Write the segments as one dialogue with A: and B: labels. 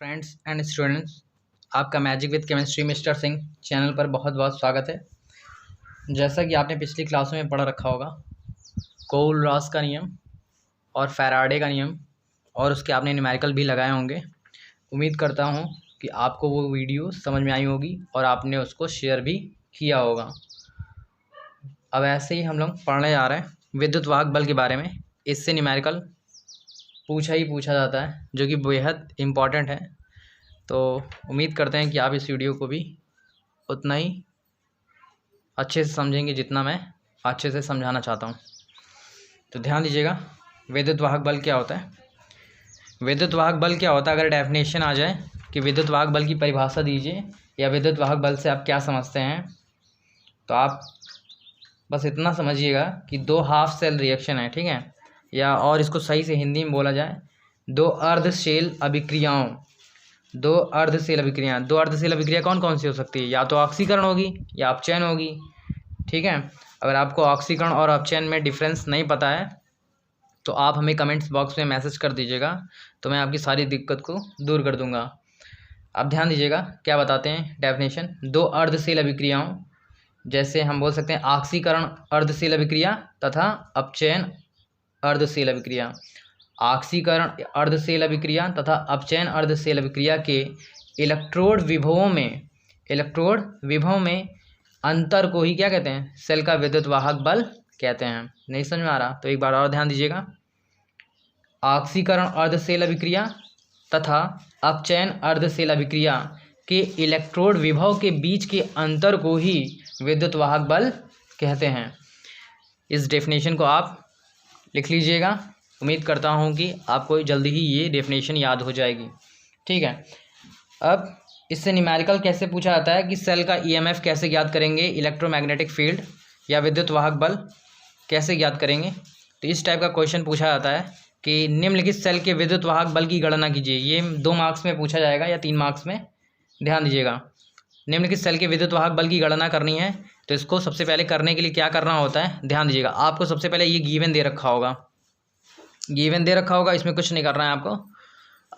A: Friends and students, आपका magic with chemistry mister Singh channel पर बहुत बहुत स्वागत है। जैसा कि आपने पिछली क्लासों में पढ़ रखा होगा, कोल-रॉस का नियम और फैराडे का नियम, और उसके आपने न्यूमेरिकल भी लगाए होंगे। उम्मीद करता हूं कि आपको वो वीडियो समझ में आई होगी और आपने उसको शेयर भी किया होगा। अब ऐसे ही हम लोग पढ़ने जा रहे हैं विद्युत वाहक बल के बारे में। इससे न्यूमेरिकल पूछा जाता है, जो कि बेहद इम्पॉर्टेंट है। तो उम्मीद करते हैं कि आप इस वीडियो को भी उतना ही अच्छे से समझेंगे जितना मैं अच्छे से समझाना चाहता हूँ। तो ध्यान दीजिएगा, विद्युत वाहक बल क्या होता है। विद्युत वाहक बल क्या होता है, अगर डेफिनेशन आ जाए कि विद्युत वाहक बल की परिभाषा दीजिए या विद्युत वाहक बल से आप क्या समझते हैं, तो आप बस इतना समझिएगा कि दो हाफ सेल रिएक्शन है, ठीक है, या और इसको सही से हिंदी में बोला जाए दो अर्धशेल अभिक्रियाओं। दो अर्धशेल अभिक्रिया कौन कौन सी हो सकती है? या तो ऑक्सीकरण होगी या अपचयन होगी, ठीक है। अगर आपको ऑक्सीकरण और अपचयन में डिफरेंस नहीं पता है तो आप हमें कमेंट्स बॉक्स में मैसेज कर दीजिएगा, तो मैं आपकी सारी दिक्कत को दूर कर दूंगा। अब ध्यान दीजिएगा क्या बताते हैं डेफिनेशन। दो अर्धशेल अभिक्रियाओं, जैसे हम बोल सकते हैं ऑक्सीकरण अर्धशेल अभिक्रिया तथा अपचयन अर्धशेल अभिक्रिया। ऑक्सीकरण अर्धशेल अभिक्रिया तथा अपचयन अर्धशेल अभिक्रिया के इलेक्ट्रोड विभव में अंतर को ही क्या कहते हैं? सेल का विद्युत वाहक बल कहते हैं। नहीं समझ में आ रहा तो एक बार और ध्यान दीजिएगा। ऑक्सीकरण अर्धशेल अभिक्रिया तथा अपचयन अर्धशेल अभिक्रिया के इलेक्ट्रोड विभव के बीच के अंतर को ही विद्युत वाहक बल कहते हैं। इस डेफिनेशन को आप लिख लीजिएगा। उम्मीद करता हूँ कि आपको जल्दी ही ये डेफिनेशन याद हो जाएगी, ठीक है। अब इससे न्यूमेरिकल कैसे पूछा जाता है कि सेल का ईएमएफ कैसे ज्ञात करेंगे, इलेक्ट्रोमैग्नेटिक फील्ड या विद्युत वाहक बल कैसे ज्ञात करेंगे। तो इस टाइप का क्वेश्चन पूछा जाता है कि निम्नलिखित सेल के विद्युत वाहक बल की गणना कीजिए। ये 2 मार्क्स में पूछा जाएगा या 3 मार्क्स में। ध्यान दीजिएगा, निम्नलिखित सेल के विद्युत वाहक बल की गणना करनी है। तो इसको सबसे पहले करने के लिए क्या करना होता है, ध्यान दीजिएगा। आपको सबसे पहले ये गिवन दे रखा होगा, इसमें कुछ नहीं करना है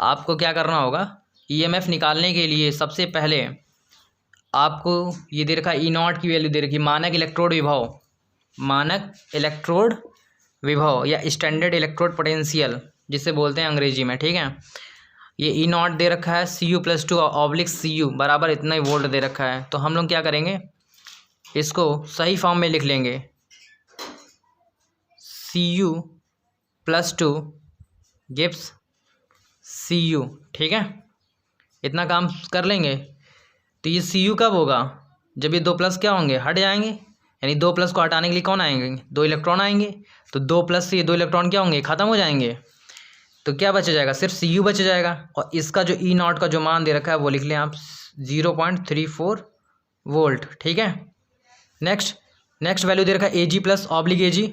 A: आपको क्या करना होगा, ईएमएफ निकालने के लिए सबसे पहले आपको ये दे रखा है, E0 की वैल्यू दे रखी, मानक इलेक्ट्रोड विभव या स्टैंडर्ड इलेक्ट्रोड पोटेंशियल जिसे बोलते हैं अंग्रेजी में, ठीक है। ये E0 दे रखा है, Cu+2/Cu बराबर इतना ही वोल्ट दे रखा है। तो हम लोग क्या करेंगे, इसको सही फॉर्म में लिख लेंगे, Cu+2 गिव्स Cu, ठीक है। इतना काम कर लेंगे। तो ये Cu कब होगा, जब ये 2 प्लस क्या होंगे, हट जाएंगे। यानी 2 प्लस को हटाने के लिए कौन आएंगे, 2 इलेक्ट्रॉन आएंगे। तो 2 प्लस से ये 2 इलेक्ट्रॉन क्या होंगे, ख़त्म हो जाएंगे। तो क्या बच जाएगा, सिर्फ Cu बच जाएगा। और इसका जो E0 का जो मान दे रखा है वो लिख लें आप 0.34 वोल्ट, ठीक है। नेक्स्ट वैल्यू दे रखा है Ag+/Ag।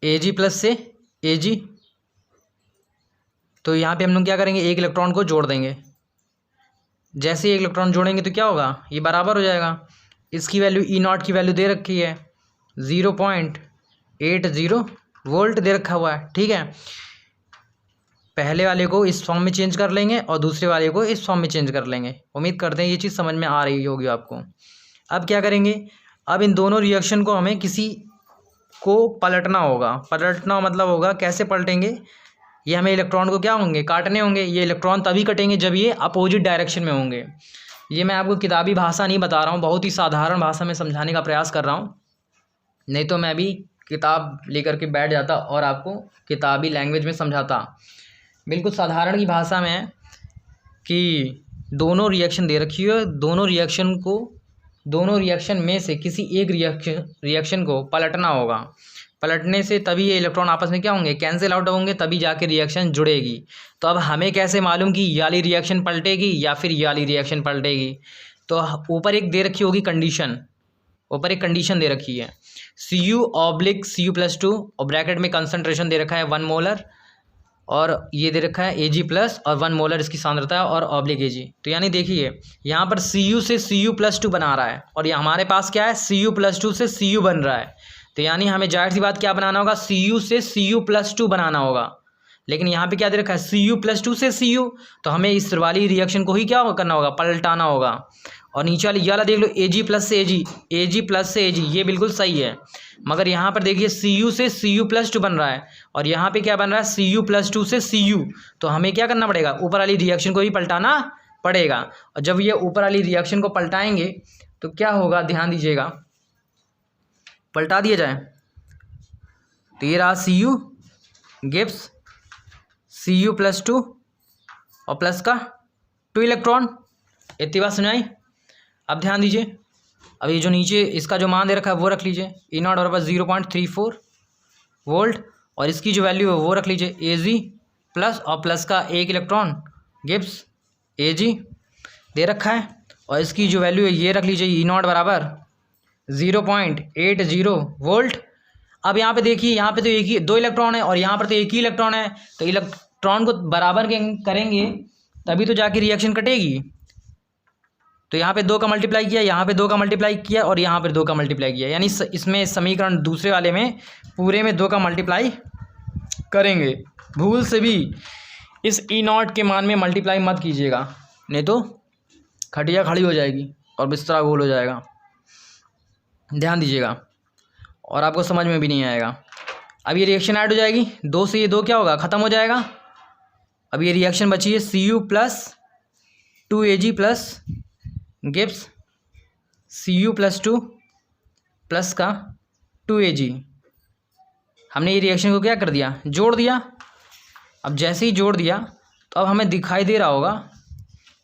A: Ag प्लस से Ag, तो यहाँ पे हम लोग क्या करेंगे, एक इलेक्ट्रॉन को जोड़ देंगे। जैसे ही एक इलेक्ट्रॉन जोड़ेंगे तो क्या होगा, ये बराबर हो जाएगा। इसकी वैल्यू E0 की वैल्यू दे रखी है 0.80 वोल्ट दे रखा हुआ है, ठीक है। पहले वाले को इस फॉर्म में चेंज कर लेंगे और दूसरे वाले को इस फॉर्म में चेंज कर लेंगे। उम्मीद करते हैं ये चीज़ समझ में आ रही होगी आपको। अब क्या करेंगे, अब इन दोनों रिएक्शन को हमें किसी को पलटना होगा। पलटना मतलब होगा कैसे पलटेंगे, ये हमें इलेक्ट्रॉन को क्या होंगे, काटने होंगे। ये इलेक्ट्रॉन तभी कटेंगे जब ये अपोजिट डायरेक्शन में होंगे। ये मैं आपको किताबी भाषा नहीं बता रहा हूँ, बहुत ही साधारण भाषा में समझाने का प्रयास कर रहा हूँ। नहीं तो मैं भी किताब लेकर के बैठ जाता और आपको किताबी लैंग्वेज में समझाता। बिल्कुल साधारण की भाषा में है कि दोनों रिएक्शन दे रखी है, दोनों रिएक्शन में से किसी एक रिएक्शन को पलटना होगा। पलटने से तभी ये इलेक्ट्रॉन आपस में क्या होंगे, कैंसिल आउट होंगे, तभी जाके रिएक्शन जुड़ेगी। तो अब हमें कैसे मालूम कि ये वाली रिएक्शन पलटेगी या फिर ये वाली रिएक्शन पलटेगी। तो ऊपर एक दे रखी होगी कंडीशन, ऊपर एक कंडीशन दे रखी है Cu/Cu+2 और ब्रैकेट में कंसंट्रेशन दे रखा है 1 मोलर, और ये दे रखा है Ag+ और 1 मोलर इसकी सांद्रता और Ag। तो यानी देखिए यहाँ पर Cu से Cu+2 बना रहा है और ये हमारे पास क्या है, Cu+2 से Cu बन रहा है। तो यानी हमें जाहिर सी बात क्या बनाना होगा, Cu से Cu+2 बनाना होगा। लेकिन यहाँ पे क्या दे रखा है, Cu+2 से Cu, तो हमें इस वाली रिएक्शन को ही क्या करना होगा, पलटाना होगा। और नीचे वाली ये वाला देख लो, Ag+ से Ag, Ag+ से Ag, ये बिल्कुल सही है। मगर यहाँ पर देखिए Cu से Cu+2 बन रहा है और यहाँ पे क्या बन रहा है, Cu+2 से Cu। तो हमें क्या करना पड़ेगा, ऊपर वाली रिएक्शन को ही पलटाना पड़ेगा। और जब ये ऊपर वाली रिएक्शन को पलटाएंगे तो क्या होगा, ध्यान दीजिएगा, पलटा दिया जाए तो ये रहा Cu गिव्स Cu+2 और प्लस का 2 इलेक्ट्रॉन। इतनी बात सुनाई। अब ध्यान दीजिए, अब ये जो नीचे इसका जो मान दे रखा है वो रख लीजिए, E0 बराबर 0.34 वोल्ट, और इसकी जो वैल्यू है वो रख लीजिए Ag+ और प्लस का 1 इलेक्ट्रॉन गिव्स Ag दे रखा है, और इसकी जो वैल्यू है ये रख लीजिए E0 बराबर 0.80 वोल्ट। अब यहाँ पे देखिए, यहाँ पे तो एक ही 2 इलेक्ट्रॉन है और यहाँ पर तो एक ही इलेक्ट्रॉन है, तो इलेक्ट्रॉन को बराबर करेंगे तभी तो जाके रिएक्शन कटेगी। तो यहाँ पे 2 का मल्टीप्लाई किया, यहाँ पे 2 का मल्टीप्लाई किया और यहाँ पे 2 का मल्टीप्लाई किया, यानी इसमें समीकरण दूसरे वाले में पूरे में 2 का मल्टीप्लाई करेंगे। भूल से भी इस E0 के मान में मल्टीप्लाई मत कीजिएगा, नहीं तो खटिया खड़ी हो जाएगी और बिस्तरा गोल हो जाएगा। ध्यान दीजिएगा और आपको समझ में भी नहीं आएगा। अब ये रिएक्शन ऐड हो जाएगी, 2 से ये 2 क्या होगा, ख़त्म हो जाएगा। अब ये रिएक्शन बची है Cu+2Ag+ गिव्स Cu+2 प्लस का 2Ag। हमने ये रिएक्शन को क्या कर दिया, जोड़ दिया। अब जैसे ही जोड़ दिया तो अब हमें दिखाई दे रहा होगा,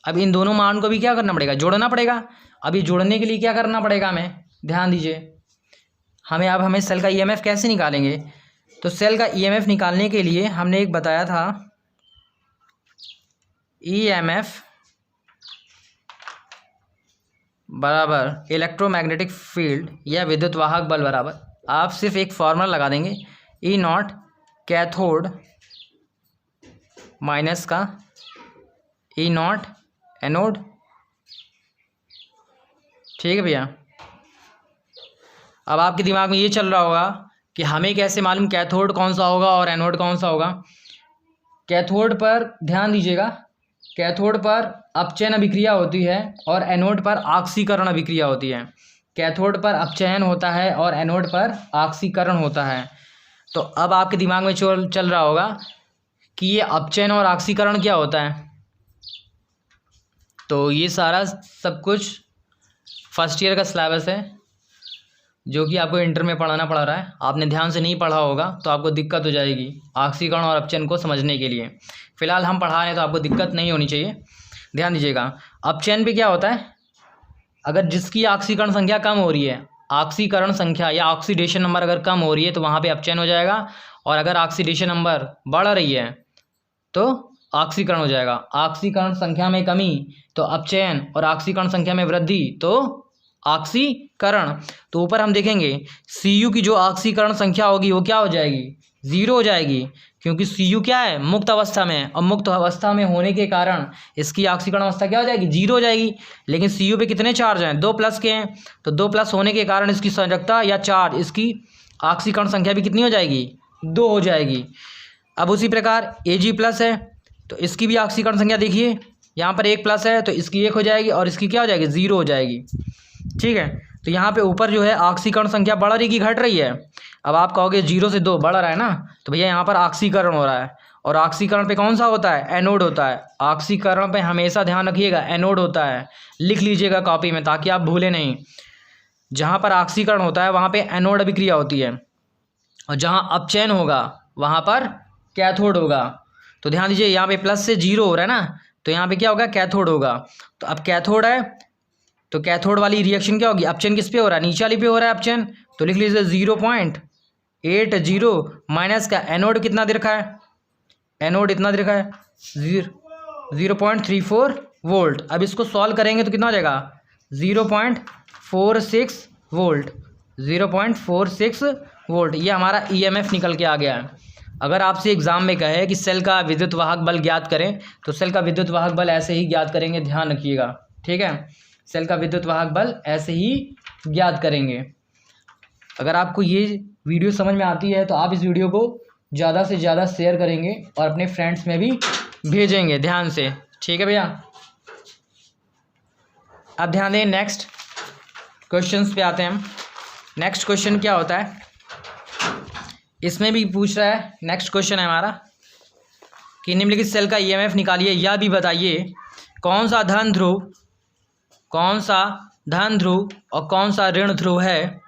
A: अब इन दोनों मान को भी क्या करना पड़ेगा, जोड़ना पड़ेगा। अब ये जोड़ने के लिए क्या करना पड़ेगा हमें, ध्यान दीजिए, हमें सेल का EMF कैसे निकालेंगे। तो सेल का EMF निकालने के लिए हमने एक बताया था, EMF बराबर इलेक्ट्रोमैग्नेटिक फील्ड या विद्युत वाहक बल बराबर, आप सिर्फ एक फॉर्मूला लगा देंगे, E0 कैथोड माइनस का E0 एनोड। ठीक है भैया। अब आपके दिमाग में ये चल रहा होगा कि हमें कैसे मालूम कैथोड कौन सा होगा और एनोड कौन सा होगा। कैथोड पर ध्यान दीजिएगा, कैथोड पर अपचयन अभिक्रिया होती है और एनोड पर ऑक्सीकरण अभिक्रिया होती है। कैथोड पर अपचयन होता है और एनोड पर ऑक्सीकरण होता है। तो अब आपके दिमाग में चल रहा होगा कि ये अपचयन और ऑक्सीकरण क्या होता है। तो ये सारा सब कुछ फर्स्ट ईयर का सिलेबस है जो कि आपको इंटर में पढ़ाना पड़ रहा है। आपने ध्यान से नहीं पढ़ा होगा तो आपको दिक्कत हो जाएगी ऑक्सीकरण और अपचयन को समझने के लिए। फ़िलहाल हम पढ़ा रहे हैं तो आपको दिक्कत नहीं होनी चाहिए। ध्यान दीजिएगा, अपचयन पे क्या होता है, अगर जिसकी ऑक्सीकरण संख्या कम हो रही है, ऑक्सीकरण संख्या या ऑक्सीडेशन नंबर अगर कम हो रही है तो वहाँ पे अपचयन हो जाएगा, और अगर ऑक्सीडेशन नंबर बढ़ रही है तो ऑक्सीकरण हो जाएगा। ऑक्सीकरण संख्या में कमी तो अपचयन और ऑक्सीकरण संख्या में वृद्धि तो ऑक्सीकरण। तो ऊपर हम देखेंगे Cu की जो ऑक्सीकरण संख्या होगी वो क्या हो जाएगी, 0 हो जाएगी, क्योंकि Cu क्या है, मुक्त अवस्था में है, और मुक्त अवस्था में होने के कारण इसकी ऑक्सीकरण अवस्था क्या हो जाएगी, 0 हो जाएगी। लेकिन Cu पे कितने चार्ज हैं, 2 प्लस के हैं, तो 2 प्लस होने के कारण इसकी संयोजकता या चार्ज, इसकी ऑक्सीकरण संख्या भी कितनी हो जाएगी, 2 हो जाएगी। अब उसी प्रकार Ag+ है तो इसकी भी ऑक्सीकरण संख्या देखिए, यहाँ पर 1 प्लस है तो इसकी 1 हो जाएगी और इसकी क्या हो जाएगी, 0 हो जाएगी। ठीक है, तो यहाँ पे ऊपर जो है ऑक्सीकरण संख्या बढ़ रही कि घट रही है। अब आप कहोगे 0 से 2 बढ़ रहा है ना, तो भैया यहाँ पर ऑक्सीकरण हो रहा है, और ऑक्सीकरण पे कौन सा होता है, एनोड होता है। ऑक्सीकरण पे हमेशा ध्यान रखिएगा, एनोड होता है, लिख लीजिएगा कॉपी में ताकि आप भूलें नहीं। जहाँ पर ऑक्सीकरण होता है वहाँ पे एनोड अभिक्रिया होती है, और जहाँ अपचयन होगा वहाँ पर कैथोड होगा। तो ध्यान दीजिए, यहाँ पे प्लस से 0 हो रहा है ना, तो यहाँ पे क्या होगा, कैथोड होगा। तो अब कैथोड है तो कैथोड वाली रिएक्शन क्या होगी, अपचयन किस पे हो रहा है, नीचे वाली पे हो रहा है अपचयन, तो लिख लीजिए 0.80 माइनस का एनोड कितना दे रखा है, एनोड इतना दे रखा है 0.34 वोल्ट। अब इसको सॉल्व करेंगे तो कितना हो जाएगा, 0.46 वोल्ट, 0.46 वोल्ट। ये हमारा EMF निकल के आ गया है। अगर आपसे एग्जाम में कहे कि सेल का विद्युत वाहक बल ज्ञात करें तो सेल का विद्युत वाहक बल ऐसे ही ज्ञात करेंगे, ध्यान रखिएगा। ठीक है, सेल का विद्युत वाहक बल ऐसे ही ज्ञात करेंगे। अगर आपको ये वीडियो समझ में आती है तो आप इस वीडियो को ज़्यादा से ज़्यादा शेयर करेंगे और अपने फ्रेंड्स में भी भेजेंगे ध्यान से, ठीक है भैया। अब ध्यान दें, नेक्स्ट क्वेश्चंस पे आते हैं हम। नेक्स्ट क्वेश्चन क्या होता है, इसमें भी पूछ रहा है, नेक्स्ट क्वेश्चन है हमारा कि निम्नलिखित सेल का ईएमएफ निकालिए, यह भी बताइए कौन सा धन ध्रुव और कौन सा ऋण ध्रुव है।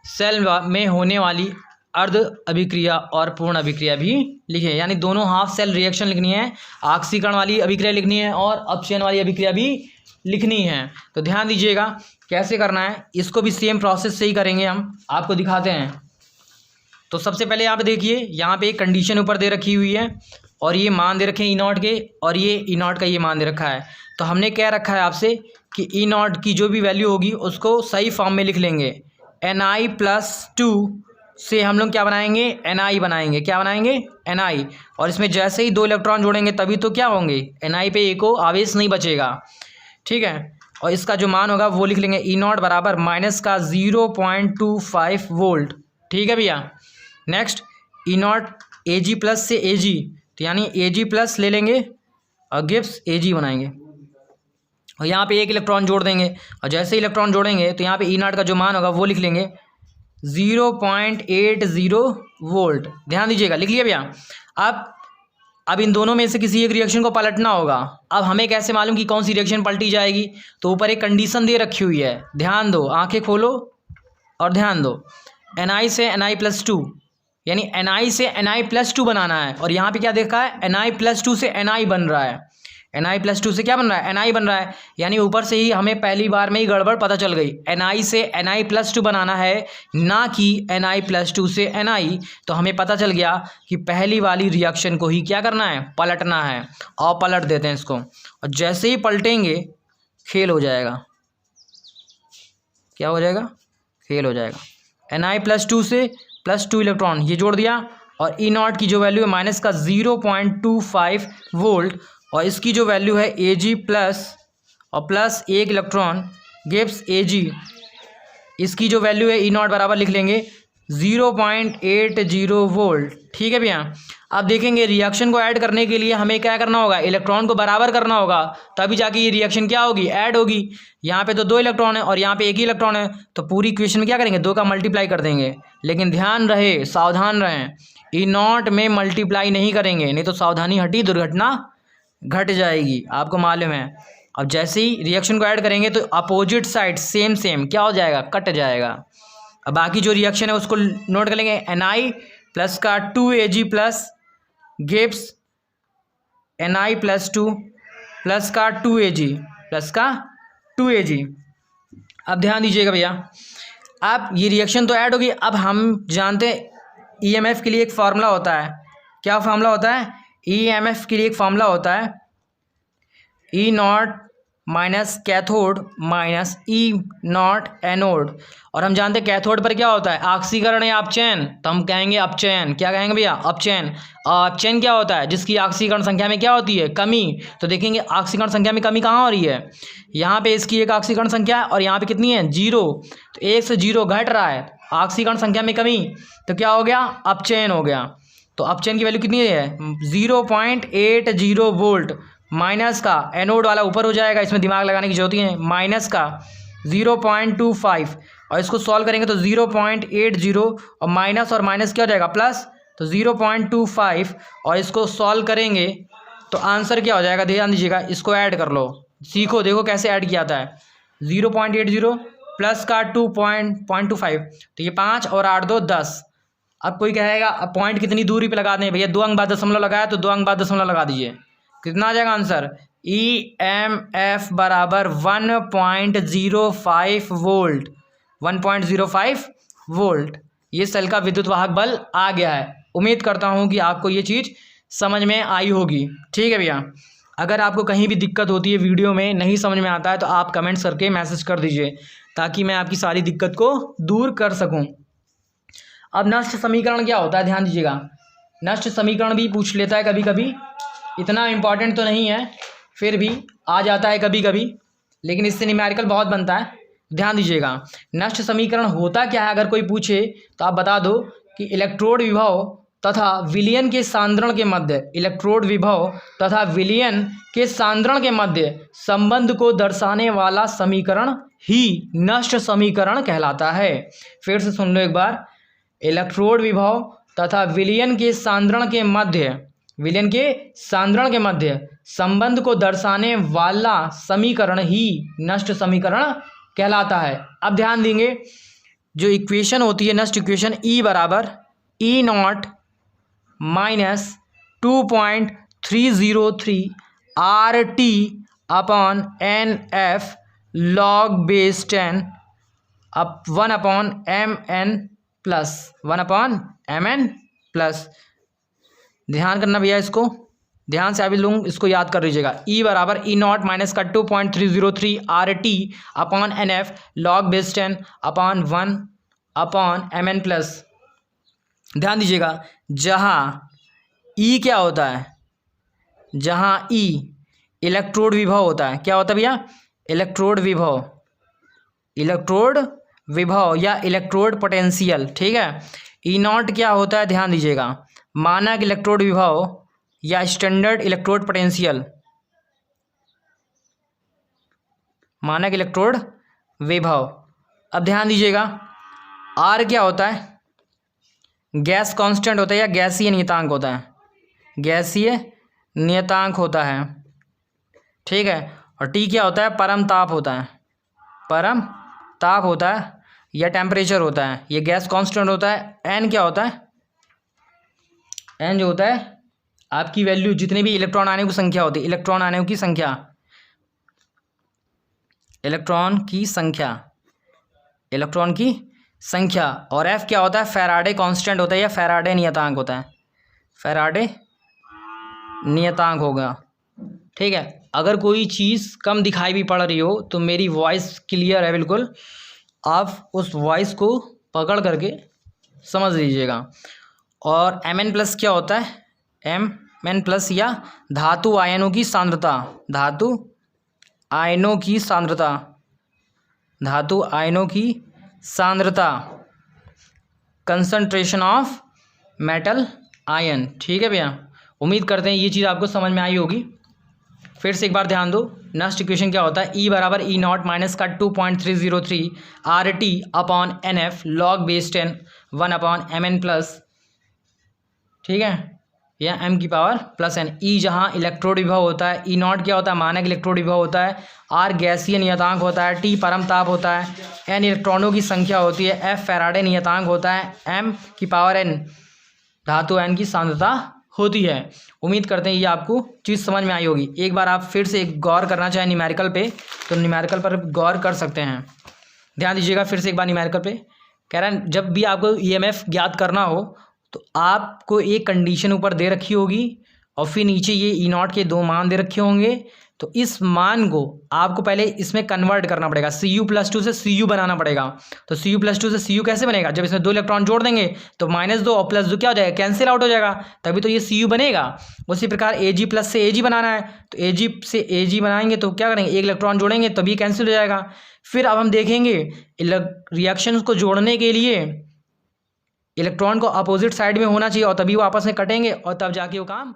A: सेल में होने वाली अर्ध अभिक्रिया और पूर्ण अभिक्रिया भी लिखे, यानी दोनों हाफ सेल रिएक्शन लिखनी है, ऑक्सीकरण वाली अभिक्रिया लिखनी है और अपचयन वाली अभिक्रिया भी लिखनी है। तो ध्यान दीजिएगा कैसे करना है, इसको भी सेम प्रोसेस से ही करेंगे हम, आपको दिखाते हैं। तो सबसे पहले आप देखिए, यहाँ पे एक कंडीशन ऊपर दे रखी हुई है और ये मान दे रखे हैं E0 के, और ये E0 का ये मान दे रखा है। तो हमने क्या रखा है आपसे कि E0 की जो भी वैल्यू होगी उसको सही फॉर्म में लिख लेंगे। Ni+2 से हम लोग क्या बनाएंगे, Ni बनाएंगे, क्या बनाएंगे, Ni। और इसमें जैसे ही 2 इलेक्ट्रॉन जोड़ेंगे तभी तो क्या होंगे, Ni पे एको आवेश नहीं बचेगा, ठीक है। और इसका जो मान होगा वो लिख लेंगे E0 बराबर -0.25 वोल्ट, ठीक है भैया। नेक्स्ट E0 Ag+ से Ag, तो यानी Ag+ ले लेंगे और गिब्स Ag बनाएंगे और यहाँ पे 1 इलेक्ट्रॉन जोड़ देंगे और जैसे ही इलेक्ट्रॉन जोड़ेंगे तो यहाँ पे E0 का जो मान होगा वो लिख लेंगे 0.80 वोल्ट। ध्यान दीजिएगा, लिख लिया भैया। अब इन दोनों में से किसी एक रिएक्शन को पलटना होगा। अब हमें कैसे मालूम कि कौन सी रिएक्शन पलटी जाएगी, तो ऊपर एक कंडीशन दे रखी हुई है, ध्यान दो, आंखें खोलो और ध्यान दो। Ni से Ni+2, यानी Ni से Ni+2 बनाना है और यहाँ पे क्या देखा है, Ni+2 से Ni बन रहा है, Ni+2 से क्या बन रहा है, Ni बन रहा है। यानी ऊपर से ही हमें पहली बार में ही गड़बड़ पता चल गई, Ni से Ni+2 बनाना है ना कि Ni+2 से Ni। तो हमें पता चल गया कि पहली वाली रिएक्शन को ही क्या करना है, पलटना है। और पलट देते हैं इसको, और जैसे ही पलटेंगे खेल हो जाएगा, क्या हो जाएगा, खेल हो जाएगा। Ni+2 से +2 इलेक्ट्रॉन ये जोड़ दिया और E0 की जो वैल्यू है -0.25 वोल्ट और इसकी जो वैल्यू है Ag+ और +1 इलेक्ट्रॉन गिव्स Ag। इसकी जो वैल्यू है E0 बराबर लिख लेंगे 0.80 वोल्ट, ठीक है भैया। अब देखेंगे रिएक्शन को ऐड करने के लिए हमें क्या करना होगा, इलेक्ट्रॉन को बराबर करना होगा, तभी जाके ये रिएक्शन क्या होगी, ऐड होगी। यहाँ पे तो 2 इलेक्ट्रॉन है और यहाँ पे 1 ही इलेक्ट्रॉन है, तो पूरी इक्वेशन में क्या करेंगे, 2 का मल्टीप्लाई कर देंगे। लेकिन ध्यान रहे, सावधान रहें, E0 में मल्टीप्लाई नहीं करेंगे, नहीं तो सावधानी हटी दुर्घटना घट जाएगी, आपको मालूम है। अब जैसे ही रिएक्शन को ऐड करेंगे तो अपोजिट साइड सेम क्या हो जाएगा, कट जाएगा। अब बाकी जो रिएक्शन है उसको नोट कर लेंगे, Ni+ का 2Ag+ गिव्स Ni+2 प्लस का 2Ag। अब ध्यान दीजिएगा भैया, अब ये रिएक्शन तो ऐड होगी। अब हम जानते हैं ईएमएफ के लिए एक फार्मूला होता है, क्या फार्मूला होता है, ईएमएफ के लिए एक फार्मूला होता है E0 minus cathode minus E0 anode. और हम जानते हैं कैथोड पर क्या होता है, ऑक्सीकरण या अपचयन, तो हम कहेंगे अपचयन, क्या कहेंगे भैया, अपचयन। अपचयन क्या होता है, जिसकी ऑक्सीकरण संख्या में क्या होती है, कमी। तो देखेंगे ऑक्सीकरण संख्या में कमी कहाँ हो रही है, यहाँ पे इसकी एक ऑक्सीकरण संख्या है और यहाँ पे कितनी है, 0। तो 1 से 0 घट रहा है, ऑक्सीकरण संख्या में कमी, तो क्या हो गया, अपचयन हो गया। तो अपचयन की वैल्यू कितनी है, 0.80 वोल्ट। माइनस का एनोड वाला ऊपर हो जाएगा, इसमें दिमाग लगाने की जरूरत है, माइनस का 0.25 और इसको सॉल्व करेंगे तो 0.80 और माइनस क्या हो जाएगा, प्लस, तो 0.25 और इसको सॉल्व करेंगे तो आंसर क्या हो जाएगा, ध्यान दीजिएगा, इसको ऐड कर लो, सीखो, देखो कैसे ऐड किया जाता है। 0.80 प्लस का 2.25, तो ये 5 और 8 2 10। अब कोई कहेगा अब पॉइंट कितनी दूरी पे लगा दें भैया, 2 अंक बाद दशमलव लगाया तो 2 अंक बाद दशमलव लगा दीजिए, कितना आ जाएगा आंसर, EMF बराबर 1.05 वोल्ट, 1.05 वोल्ट। ये सेल का विद्युत वाहक बल आ गया है। उम्मीद करता हूँ कि आपको ये चीज़ समझ में आई होगी, ठीक है भैया। अगर आपको कहीं भी दिक्कत होती है, वीडियो में नहीं समझ में आता है, तो आप कमेंट्स करके मैसेज कर दीजिए ताकि मैं आपकी सारी दिक्कत को दूर कर सकूँ। अब नष्ट समीकरण क्या होता है, ध्यान दीजिएगा, नष्ट समीकरण भी पूछ लेता है कभी कभी, इतना इम्पॉर्टेंट तो नहीं है, फिर भी आ जाता है कभी कभी, लेकिन इससे न्यूमेरिकल बहुत बनता है। ध्यान दीजिएगा, नष्ट समीकरण होता क्या है, अगर कोई पूछे तो आप बता दो कि कि इलेक्ट्रोड विभव तथा विलयन के सांद्रण के मध्य, इलेक्ट्रोड विभव तथा विलयन के सांद्रण के मध्य संबंध को दर्शाने वाला समीकरण ही नष्ट समीकरण कहलाता है। फिर से सुन लो एक बार, इलेक्ट्रोड विभव तथा विलयन के सांद्रण के मध्य, विलयन के सांद्रण के मध्य संबंध को दर्शाने वाला समीकरण ही नष्ट समीकरण कहलाता है। अब ध्यान देंगे, जो इक्वेशन होती है नष्ट इक्वेशन, E बराबर E0 minus 2.303 RT upon NF log base 10 अब 1/mn प्लस 1/mn प्लस, ध्यान करना भैया, इसको ध्यान से अभी लोग इसको याद कर लीजिएगा। E बराबर E0 माइनस का 2.303 RT upon NF log base 10 upon 1/mn plus. ध्यान दीजिएगा, जहाँ E क्या होता है, जहाँ E इलेक्ट्रोड विभव होता है, क्या होता है भैया, इलेक्ट्रोड विभव, इलेक्ट्रोड विभव या इलेक्ट्रोड पोटेंशियल, ठीक है। E0 क्या होता है, ध्यान दीजिएगा, मानक इलेक्ट्रोड विभव या स्टैंडर्ड इलेक्ट्रोड पोटेंशियल, मानक इलेक्ट्रोड विभव। अब ध्यान दीजिएगा, R क्या होता है, गैस कांस्टेंट होता है या गैसीय नियतांक होता है, गैसीय नियतांक होता है, ठीक है। और T क्या होता है, परम ताप होता है, परम ताप होता है या टेम्परेचर होता है, ये गैस कांस्टेंट होता है। N क्या होता है, N जो होता है आपकी वैल्यू, जितने भी इलेक्ट्रॉन आने की संख्या होती है, इलेक्ट्रॉन आने की संख्या, इलेक्ट्रॉन की संख्या, इलेक्ट्रॉन की संख्या। और F क्या होता है, फैराडे कांस्टेंट होता है या फैराडे नियतांक होता है, फैराडे नियतांक होगा, ठीक है। अगर कोई चीज़ कम दिखाई भी पड़ रही हो तो मेरी वॉइस क्लियर है बिल्कुल, आप उस वॉइस को पकड़ करके समझ लीजिएगा। और Mn प्लस क्या होता है, Mn प्लस या धातु आयनों की सांद्रता, धातु आयनों की सांद्रता, धातु आयनों की सांद्रता, कंसंट्रेशन ऑफ मेटल आयन, ठीक है भैया। उम्मीद करते हैं ये चीज़ आपको समझ में आई होगी। फिर से एक बार ध्यान दो, नेक्स्ट इक्वेशन क्या होता है, E बराबर E0 माइनस का 2.303 RT upon NF log base 10 1/mn plus, ठीक है, या m की पावर प्लस n। E जहाँ इलेक्ट्रोड विभव होता है, E0 क्या होता है, मानक इलेक्ट्रोड विभव होता है, R गैसीय नियतांक होता है, T परम ताप होता है, n इलेक्ट्रॉनों की संख्या होती है, F फैराडे नियतांक होता है, m की पावर n धातु n की सांद्रता होती है। उम्मीद करते हैं ये आपको चीज़ समझ में आई होगी। एक बार आप फिर से गौर करना चाहें न्यूमेरिकल पे तो न्यूमेरिकल पर गौर कर सकते हैं। ध्यान दीजिएगा, फिर से एक बार न्यूमेरिकल पे कह रहा है, जब भी आपको EMF ज्ञात करना हो तो आपको एक कंडीशन ऊपर दे रखी होगी और फिर नीचे ये E0 के 2 मान दे रखे होंगे। तो इस मान को आपको पहले इसमें कन्वर्ट करना पड़ेगा, Cu+2 से Cu बनाना पड़ेगा। तो Cu+2 से Cu कैसे बनेगा, जब इसमें 2 इलेक्ट्रॉन जोड़ देंगे तो -2 और +2 क्या हो जाएगा, कैंसिल आउट हो जाएगा, तभी तो ये Cu बनेगा। उसी प्रकार Ag+ से Ag बनाना है तो Ag से Ag बनाएंगे तो क्या करेंगे, 1 इलेक्ट्रॉन जोड़ेंगे तभी कैंसिल हो जाएगा। फिर अब हम देखेंगे रिएक्शंस को जोड़ने के लिए इलेक्ट्रॉन को अपोजिट साइड में होना चाहिए और तभी वो आपस में कटेंगे और तब जाके वो काम